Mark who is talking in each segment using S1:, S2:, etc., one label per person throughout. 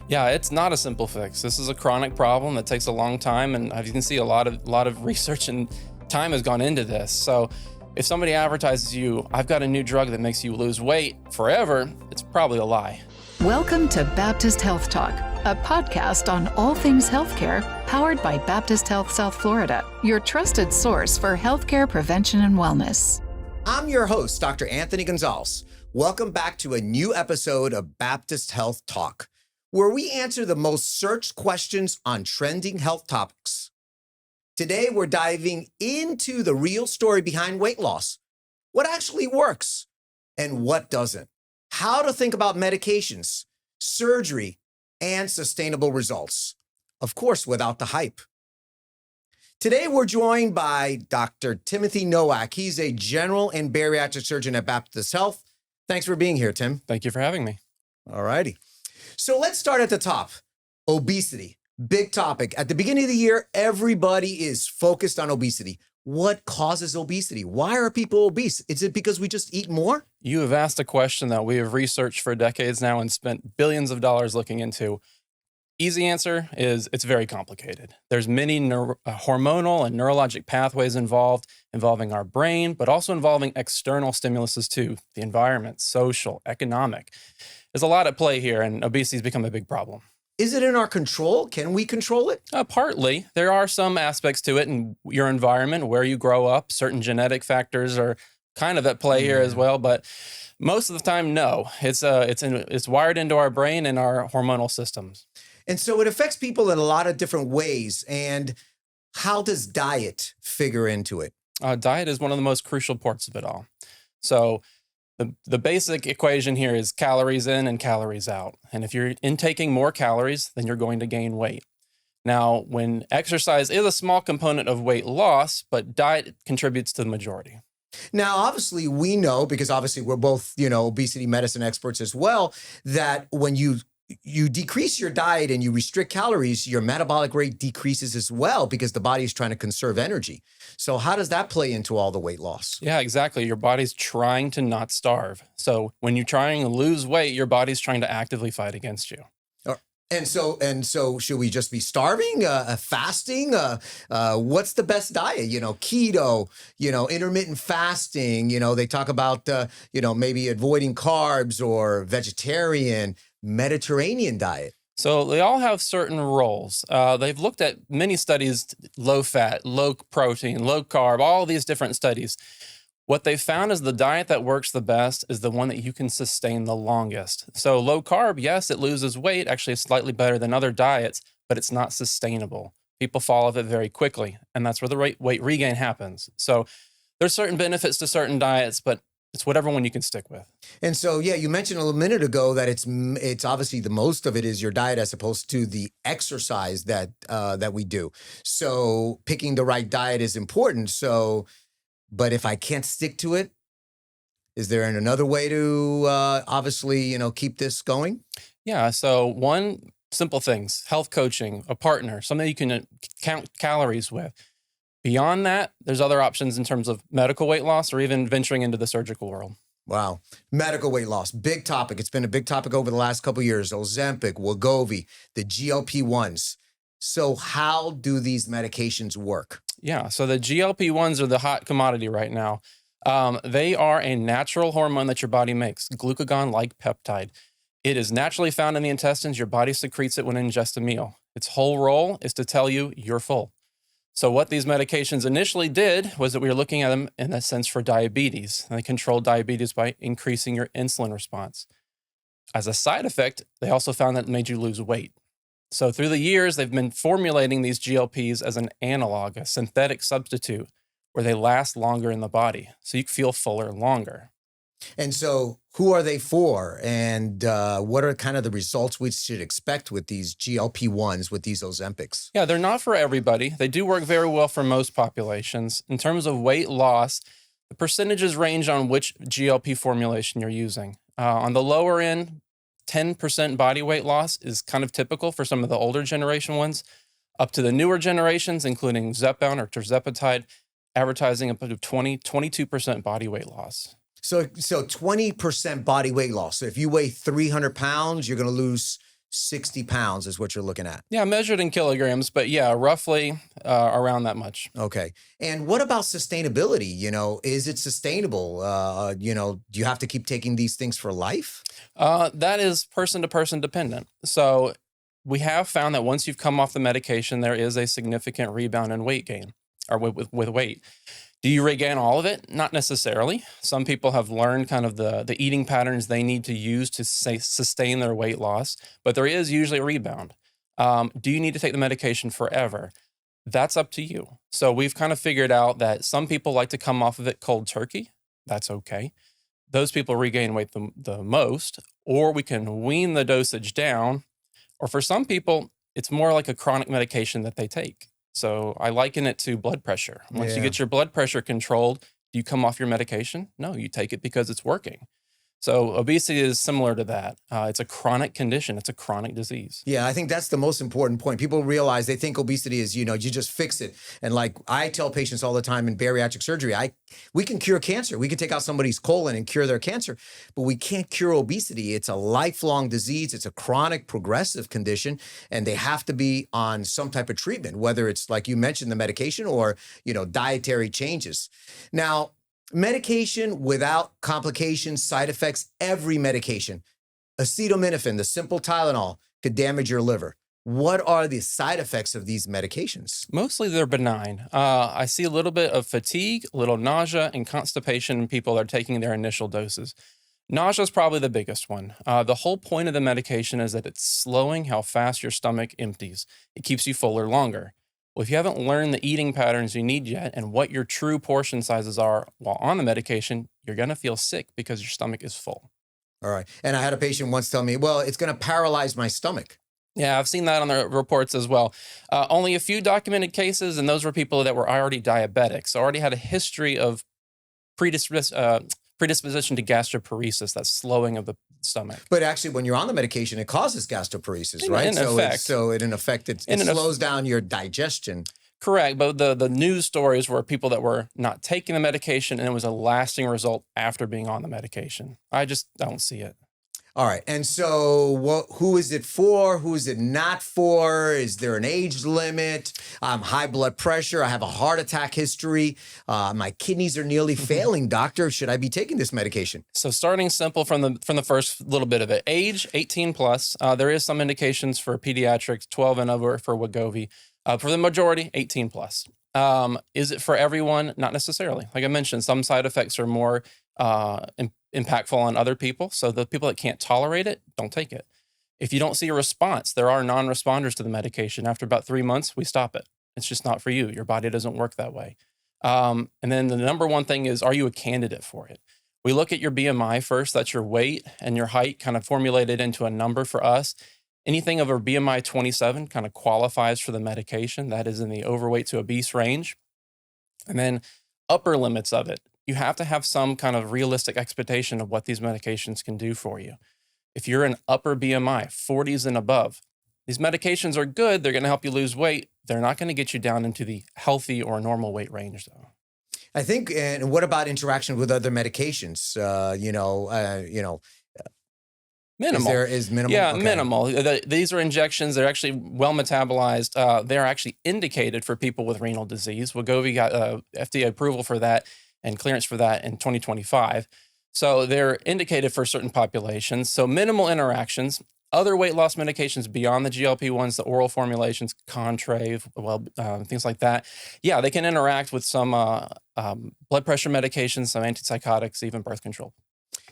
S1: Yeah, it's not a simple fix. This is a chronic problem that takes a long time, and as you can see, a lot of research and time has gone into this. So if somebody advertises you, I've got a new drug that makes you lose weight forever, it's probably a lie.
S2: Welcome to Baptist HealthTalk, a podcast on all things healthcare, powered by Baptist Health South Florida, your trusted source for healthcare prevention and wellness.
S3: I'm your host, Dr. Anthony Gonzalez. Welcome back to a new episode of Baptist HealthTalk, where we answer the most searched questions on trending health topics. Today, we're diving into the real story behind weight loss, what actually works and what doesn't, how to think about medications, surgery, and sustainable results. Of course, without the hype. Today, we're joined by Dr. Timothy Nowack. He's a general and bariatric surgeon at Baptist Health. Thanks for being here, Tim.
S1: Thank you for having me.
S3: All righty. So let's start at the top. Obesity, big topic. At the beginning of the year, everybody is focused on obesity. What causes obesity? Why are people obese? Is it because we just eat more?
S1: You have asked a question that we have researched for decades now and spent billions of dollars looking into. Easy answer is it's very complicated. There's many hormonal and neurologic pathways involving our brain, but also involving external stimuluses too, the environment, social, economic. There's a lot at play here, and obesity has become a big problem.
S3: Is it in our control? Can we control it?
S1: Partly. There are some aspects to it in your environment, where you grow up. Certain genetic factors are kind of at play here as well, but most of the time, no. It's wired into our brain and our hormonal systems.
S3: And so it affects people in a lot of different ways. And how does diet figure into it?
S1: Diet is one of the most crucial parts of it all. So the basic equation here is calories in and calories out. And if you're intaking more calories, then you're going to gain weight. Now, when exercise is a small component of weight loss, but diet contributes to the majority.
S3: Now, obviously, we know, because obviously we're both, obesity medicine experts as well, that when you decrease your diet and you restrict calories, your metabolic rate decreases as well because the body is trying to conserve energy. So how does that play into all the weight loss?
S1: Yeah, exactly. Your body's trying to not starve. So when you're trying to lose weight, your body's trying to actively fight against you.
S3: And so should we just be starving, fasting? What's the best diet? Keto, intermittent fasting, they talk about, maybe avoiding carbs, or vegetarian, Mediterranean diet.
S1: So they all have certain roles. They've looked at many studies, low fat, low protein, low carb, all these different studies. What they found is the diet that works the best is the one that you can sustain the longest. So low carb, yes, it loses weight. Actually, it's slightly better than other diets, but it's not sustainable. People fall off it very quickly, and that's where the weight regain happens. So there's certain benefits to certain diets, but it's whatever one you can stick with.
S3: And so, yeah, you mentioned a minute ago that it's obviously the most of it is your diet as opposed to the exercise that we do. So picking the right diet is important. But if I can't stick to it, is there another way to obviously, keep this going?
S1: Yeah. So one simple things, health coaching, a partner, something you can count calories with. Beyond that, there's other options in terms of medical weight loss or even venturing into the surgical world.
S3: Wow. Medical weight loss, big topic. It's been a big topic over the last couple of years. Ozempic, Wegovy, the GLP-1s. So how do these medications work?
S1: Yeah, so the GLP-1s are the hot commodity right now. They are a natural hormone that your body makes, glucagon-like peptide. It is naturally found in the intestines. Your body secretes it when it ingests a meal. Its whole role is to tell you you're full. So what these medications initially did was that we were looking at them in a sense for diabetes. And they controlled diabetes by increasing your insulin response. As a side effect, they also found that it made you lose weight. So through the years, they've been formulating these GLPs as an analog, a synthetic substitute, where they last longer in the body. So you feel fuller longer.
S3: And so who are they for? And what are kind of the results we should expect with these GLP-1s, with these Ozempics?
S1: Yeah, they're not for everybody. They do work very well for most populations. In terms of weight loss, the percentages range on which GLP formulation you're using. On the lower end, 10% body weight loss is kind of typical for some of the older generation ones. Up to the newer generations, including Zepbound or tirzepatide, advertising up to 22% body weight loss.
S3: So 20% body weight loss. So if you weigh 300 pounds, you're going to lose 60 pounds is what you're looking at.
S1: Yeah, measured in kilograms, but yeah, roughly around that much.
S3: Okay. And what about sustainability? Is it sustainable? Do you have to keep taking these things for life?
S1: That is person to person dependent. So we have found that once you've come off the medication, there is a significant rebound in weight gain or with weight. Do you regain all of it? Not necessarily. Some people have learned kind of the eating patterns they need to use to sustain their weight loss, but there is usually a rebound. Do you need to take the medication forever? That's up to you. So we've kind of figured out that some people like to come off of it cold turkey. That's okay. Those people regain weight the most, or we can wean the dosage down. Or for some people, it's more like a chronic medication that they take. So I liken it to blood pressure. Once you get your blood pressure controlled, do you come off your medication? No, you take it because it's working. So obesity is similar to that. It's a chronic condition. It's a chronic disease.
S3: Yeah, I think that's the most important point. People realize they think obesity is, you just fix it. And like I tell patients all the time in bariatric surgery, we can cure cancer. We can take out somebody's colon and cure their cancer, but we can't cure obesity. It's a lifelong disease. It's a chronic progressive condition, and they have to be on some type of treatment, whether it's like you mentioned, the medication or, dietary changes. Now, medication without complications, side effects, every medication, acetaminophen, the simple Tylenol, could damage your liver. What are the side effects of these medications? Mostly
S1: they're benign. I see a little bit of fatigue, a little nausea, and constipation in people that are taking their initial doses. Nausea is probably the biggest one. The whole point of the medication is that it's slowing how fast your stomach empties. It keeps you fuller longer. Well, if you haven't learned the eating patterns you need yet and what your true portion sizes are while on the medication, you're going to feel sick because your stomach is full.
S3: All right. And I had a patient once tell me, well, it's going to paralyze my stomach.
S1: Yeah, I've seen that on the reports as well. Only a few documented cases, and those were people that were already diabetic, so already had a history of predisposition to gastroparesis, that slowing of the stomach.
S3: But actually, when you're on the medication, it causes gastroparesis, right? In effect, it slows down your digestion.
S1: Correct. But the news stories were people that were not taking the medication, and it was a lasting result after being on the medication. I just don't see it.
S3: All right. And so who is it for? Who is it not for? Is there an age limit? High blood pressure. I have a heart attack history. My kidneys are nearly failing, doctor. Should I be taking this medication?
S1: So starting simple from the first little bit of it. Age 18 plus. There is some indications for pediatrics, 12 and over for Wegovy. For the majority, 18 plus. Is it for everyone? Not necessarily. Like I mentioned, some side effects are more impactful on other people. So the people that can't tolerate it, don't take it. If you don't see a response, there are non-responders to the medication. After about 3 months, we stop it. It's just not for you. Your body doesn't work that way. And then the number one thing is, are you a candidate for it? We look at your BMI first. That's your weight and your height kind of formulated into a number for us. Anything over BMI 27 kind of qualifies for the medication. That is in the overweight to obese range. And then upper limits of it. You have to have some kind of realistic expectation of what these medications can do for you. If you're an upper BMI, 40s and above, these medications are good. They're going to help you lose weight. They're not going to get you down into the healthy or normal weight range, though.
S3: I think, and what about interaction with other medications?
S1: Minimal.
S3: Is minimal?
S1: Yeah,
S3: okay.
S1: Minimal. These are injections. They're actually well metabolized. They're actually indicated for people with renal disease. Wegovy got FDA approval for that and clearance for that in 2025. So they're indicated for certain populations. So minimal interactions. Other weight loss medications beyond the GLP-1s, the oral formulations, Contrave, things like that. Yeah, they can interact with some blood pressure medications, some antipsychotics, even birth control.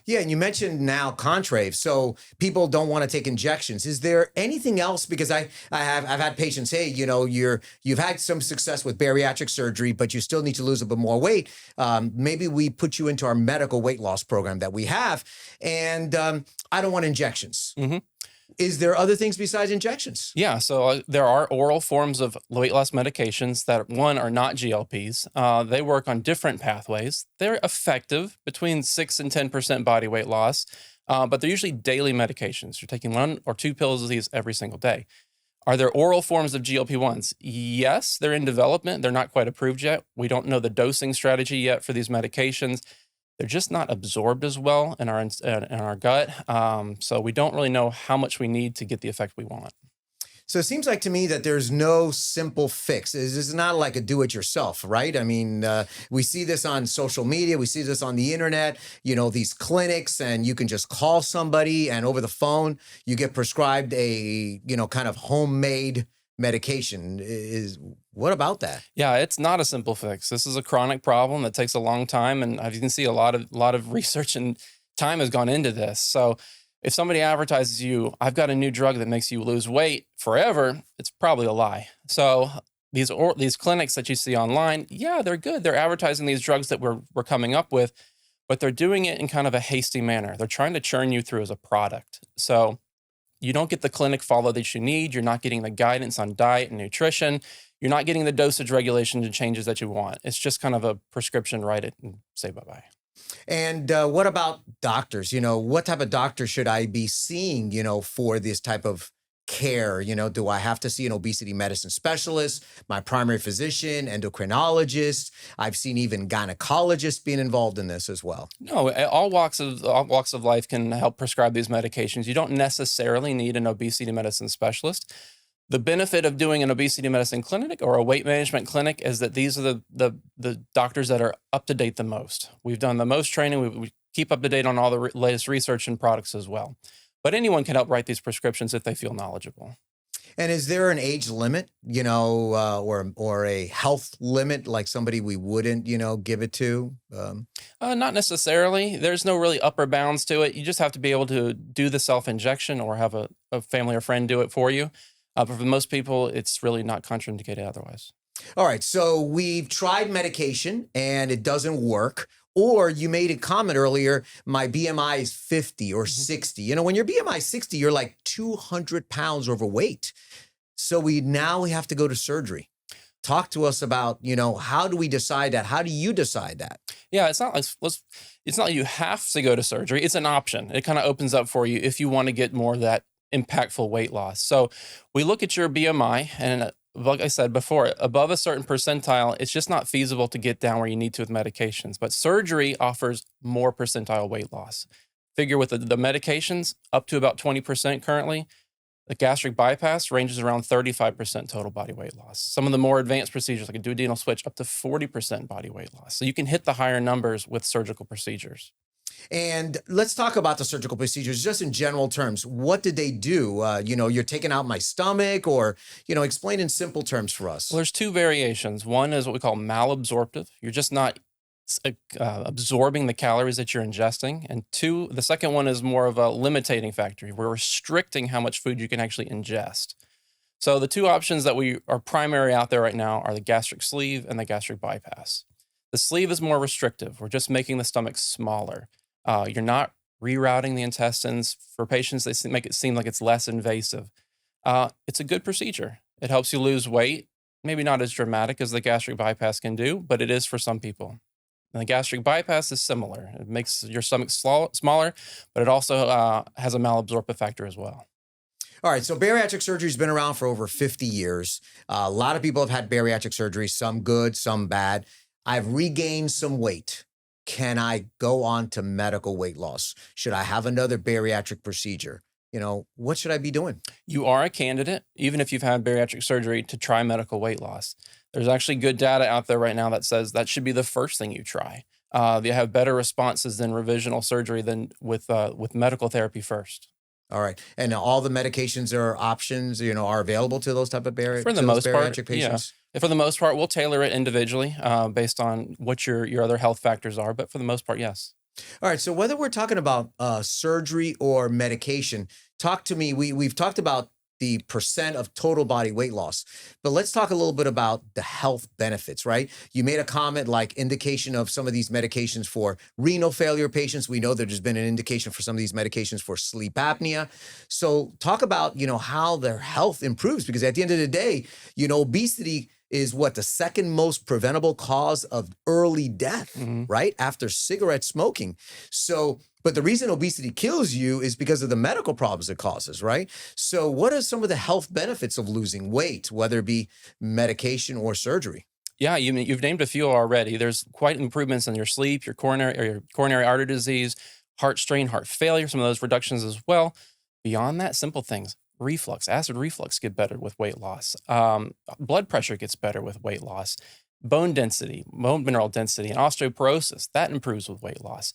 S3: Yeah, and you mentioned now Contrave, so people don't want to take injections. Is there anything else? Because I've had patients say, you've had some success with bariatric surgery, but you still need to lose a bit more weight. Maybe we put you into our medical weight loss program that we have, and I don't want injections. Mm-hmm. Is there other things besides injections?
S1: Yeah, so there are oral forms of weight loss medications that, one, are not GLPs. They work on different pathways. They're effective, between 6 and 10% body weight loss, but they're usually daily medications. You're taking 1 or 2 pills of these every single day. Are there oral forms of GLP-1s? Yes, they're in development. They're not quite approved yet. We don't know the dosing strategy yet for these medications. they're just not absorbed as well in our gut. So we don't really know how much we need to get the effect we want.
S3: So it seems like to me that there's no simple fix. This is not like a do-it-yourself, right? I mean, we see this on social media. We see this on the internet, these clinics, and you can just call somebody and over the phone, you get prescribed a, kind of homemade medication. What about that?
S1: Yeah, it's not a simple fix. This is a chronic problem that takes a long time. And as you can see, a lot of research and time has gone into this. So if somebody advertises you, I've got a new drug that makes you lose weight forever, it's probably a lie. So these clinics that you see online, yeah, they're good. They're advertising these drugs that we're coming up with, but they're doing it in kind of a hasty manner. They're trying to churn you through as a product. So you don't get the clinic follow that you need. You're not getting the guidance on diet and nutrition. You're not getting the dosage regulation and changes that you want. It's just kind of a prescription, write it and say bye-bye.
S3: And what about doctors? What type of doctor should I be seeing, for this type of care? Do I have to see an obesity medicine specialist, my primary physician, endocrinologist? I've seen even gynecologists being involved in this as well.
S1: No, all walks of life can help prescribe these medications. You don't necessarily need an obesity medicine specialist. The benefit of doing an obesity medicine clinic or a weight management clinic is that these are the doctors that are up to date the most. We've done the most training. We keep up to date on all the latest research and products as well. But anyone can help write these prescriptions if they feel knowledgeable.
S3: And is there an age limit, or a health limit, like somebody we wouldn't, give it to?
S1: Not necessarily. There's no really upper bounds to it. You just have to be able to do the self-injection or have a family or friend do it for you. But for most people, it's really not contraindicated otherwise.
S3: All right. So we've tried medication and it doesn't work. Or you made a comment earlier, my BMI is 50 or 60. When your BMI is 60, you're like 200 pounds overweight. So we have to go to surgery. Talk to us about, how do we decide that? How do you decide that?
S1: Yeah, it's not like you have to go to surgery. It's an option. It kind of opens up for you if you want to get more of that impactful weight loss. So we look at your BMI, and like I said before, above a certain percentile, it's just not feasible to get down where you need to with medications. But surgery offers more percentile weight loss. Figure with the medications, up to about 20% currently. The gastric bypass ranges around 35% total body weight loss. Some of the more advanced procedures, like a duodenal switch, up to 40% body weight loss. So you can hit the higher numbers with surgical procedures.
S3: And let's talk about the surgical procedures just in general terms. What did they do? You're taking out my stomach, or, explain in simple terms for us.
S1: Well, there's two variations. One is what we call malabsorptive. You're just not absorbing the calories that you're ingesting. And two, the second one is more of a limiting factor. We're restricting how much food you can actually ingest. So the two options that are primary out there right now are the gastric sleeve and the gastric bypass. The sleeve is more restrictive. We're just making the stomach smaller. You're not rerouting the intestines. For patients, they make it seem like it's less invasive. It's a good procedure. It helps you lose weight. Maybe not as dramatic as the gastric bypass can do, but it is for some people. And the gastric bypass is similar. It makes your stomach smaller, but it also has a malabsorptive factor as well.
S3: All right. So bariatric surgery has been around for over 50 years. A lot of people have had bariatric surgery, some good, some bad. I've regained some weight. Can I go on to medical weight loss? Should I have another bariatric procedure? What should I be doing?
S1: You are a candidate, even if you've had bariatric surgery, to try medical weight loss. There's actually good data out there right now that says that should be the first thing you try. You have better responses than revisional surgery than with medical therapy first.
S3: All right. And all the medications or options, are available to those type of
S1: For the most part,
S3: bariatric patients?
S1: Yeah. For the most part, we'll tailor it individually based on what your other health factors are. But for the most part, yes.
S3: All right. So whether we're talking about surgery or medication, talk to me. We've talked about the percent of total body weight loss, but let's talk a little bit about the health benefits, right? You made a comment like indication of some of these medications for renal failure patients. We know that there's been an indication for some of these medications for sleep apnea. So talk about, how their health improves, because at the end of the day, obesity is the second most preventable cause of early death, right? After cigarette smoking. So, but the reason obesity kills you is because of the medical problems it causes, right? So what are some of the health benefits of losing weight, whether it be medication or surgery?
S1: Yeah, you've named a few already. There's quite improvements in your sleep, your coronary artery disease, heart strain, heart failure, some of those reductions as well. Beyond that, simple things. Reflux, acid reflux get better with weight loss. Blood pressure gets better with weight loss. Bone density, bone mineral density, and osteoporosis, that improves with weight loss.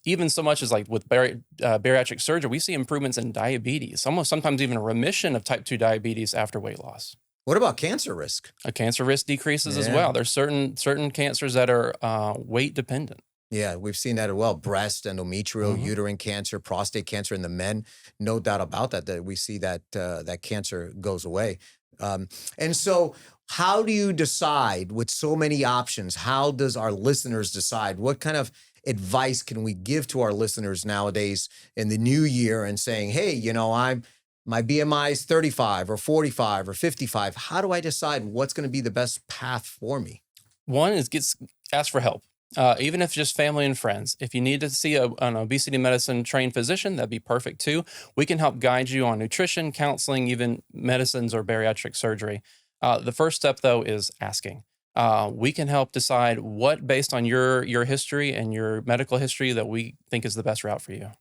S1: Even so much as like with bariatric surgery, we see improvements in diabetes, almost sometimes even a remission of type 2 diabetes after weight loss.
S3: What about cancer risk?
S1: A cancer risk decreases as
S3: Yeah.
S1: well. There's certain cancers that are weight dependent.
S3: Yeah, we've seen that as well. Breast, endometrial,
S1: Mhm.
S3: uterine cancer, prostate cancer in the men. No doubt about that we see that that cancer goes away. And so how do you decide with so many options? How does our listeners decide? What kind of advice can we give to our listeners nowadays in the new year and saying, hey, my BMI is 35 or 45 or 55. How do I decide what's going to be the best path for me?
S1: One is ask for help. Even if just family and friends. If you need to see an obesity medicine trained physician, that'd be perfect too. We can help guide you on nutrition, counseling, even medicines or bariatric surgery. The first step, though, is asking. We can help decide what, based on your history and your medical history, that we think is the best route for you.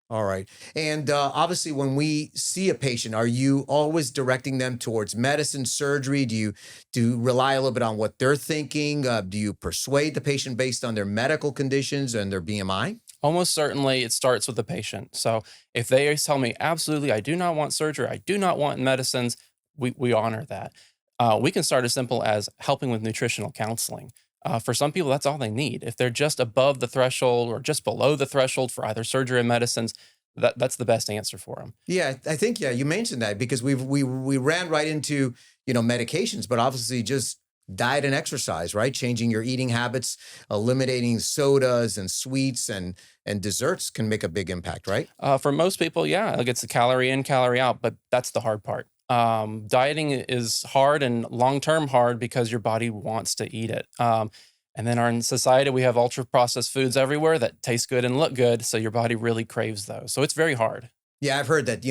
S3: All right. And obviously, when we see a patient, are you always directing them towards medicine, surgery? Do you rely a little bit on what they're thinking? Do you persuade the patient based on their medical conditions and their BMI?
S1: Almost certainly it starts with the patient. So if they tell me, absolutely, I do not want surgery, I do not want medicines, we honor that. We can start as simple as helping with nutritional counseling. For some people, that's all they need. If they're just above the threshold or just below the threshold for either surgery or medicines, that's the best answer for them.
S3: Yeah, I think, you mentioned that because we ran right into, medications, but obviously just diet and exercise, right? Changing your eating habits, eliminating sodas and sweets and desserts can make a big impact, right?
S1: For most people, yeah, it's a calorie in, calorie out, but that's the hard part. Dieting is hard and long-term hard because your body wants to eat it. And then in society, we have ultra-processed foods everywhere that taste good and look good, so your body really craves those. So it's very hard.
S3: Yeah, I've heard that,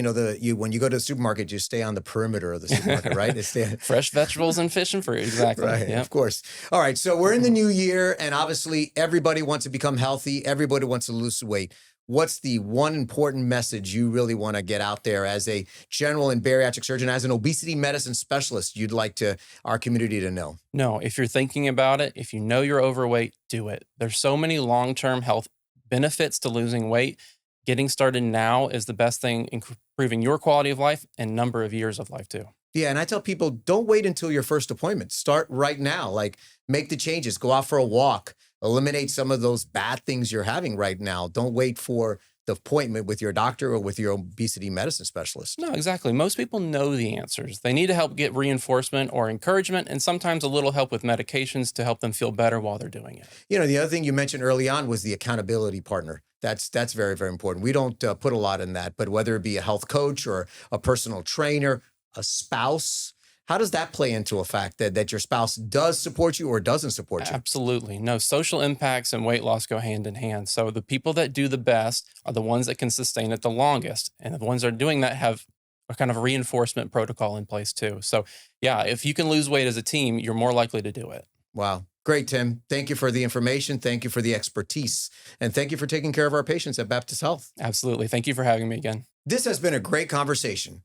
S3: when you go to the supermarket, you stay on the perimeter of the supermarket, right?
S1: Fresh vegetables and fish and fruit, exactly.
S3: Right,
S1: Yep.
S3: of course. All right, so we're in the new year, and obviously everybody wants to become healthy. Everybody wants to lose weight. What's the one important message you really want to get out there as a general and bariatric surgeon, as an obesity medicine specialist you'd like our community to know?
S1: No, if you're thinking about it, if you know you're overweight, do it. There's so many long-term health benefits to losing weight. Getting started now is the best thing in improving your quality of life and number of years of life too.
S3: Yeah, and I tell people, don't wait until your first appointment. Start right now. Like, make the changes. Go out for a walk. Eliminate some of those bad things you're having right now. Don't wait for the appointment with your doctor or with your obesity medicine specialist.
S1: No, exactly. Most people know the answers. They need to help get reinforcement or encouragement, and sometimes a little help with medications to help them feel better while they're doing it.
S3: The other thing you mentioned early on was the accountability partner. That's very, very important. We don't put a lot in that, but whether it be a health coach or a personal trainer, a spouse, how does that play into a fact that your spouse does support you or doesn't support you?
S1: Absolutely. No, social impacts and weight loss go hand in hand. So the people that do the best are the ones that can sustain it the longest. And the ones that are doing that have a kind of reinforcement protocol in place too. So yeah, if you can lose weight as a team, you're more likely to do it.
S3: Wow. Great, Tim. Thank you for the information. Thank you for the expertise. And thank you for taking care of our patients at Baptist Health.
S1: Absolutely. Thank you for having me again.
S3: This has been a great conversation.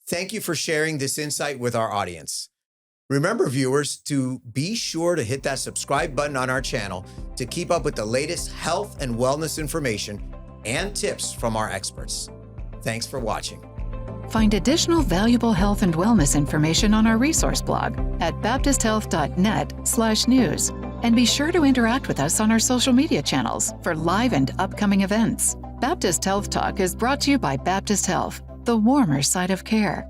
S3: Thank you for sharing this insight with our audience. Remember, viewers, to be sure to hit that subscribe button on our channel to keep up with the latest health and wellness information and tips from our experts. Thanks for watching.
S2: Find additional valuable health and wellness information on our resource blog at baptisthealth.net/news. And be sure to interact with us on our social media channels for live and upcoming events. Baptist Health Talk is brought to you by Baptist Health, the warmer side of care.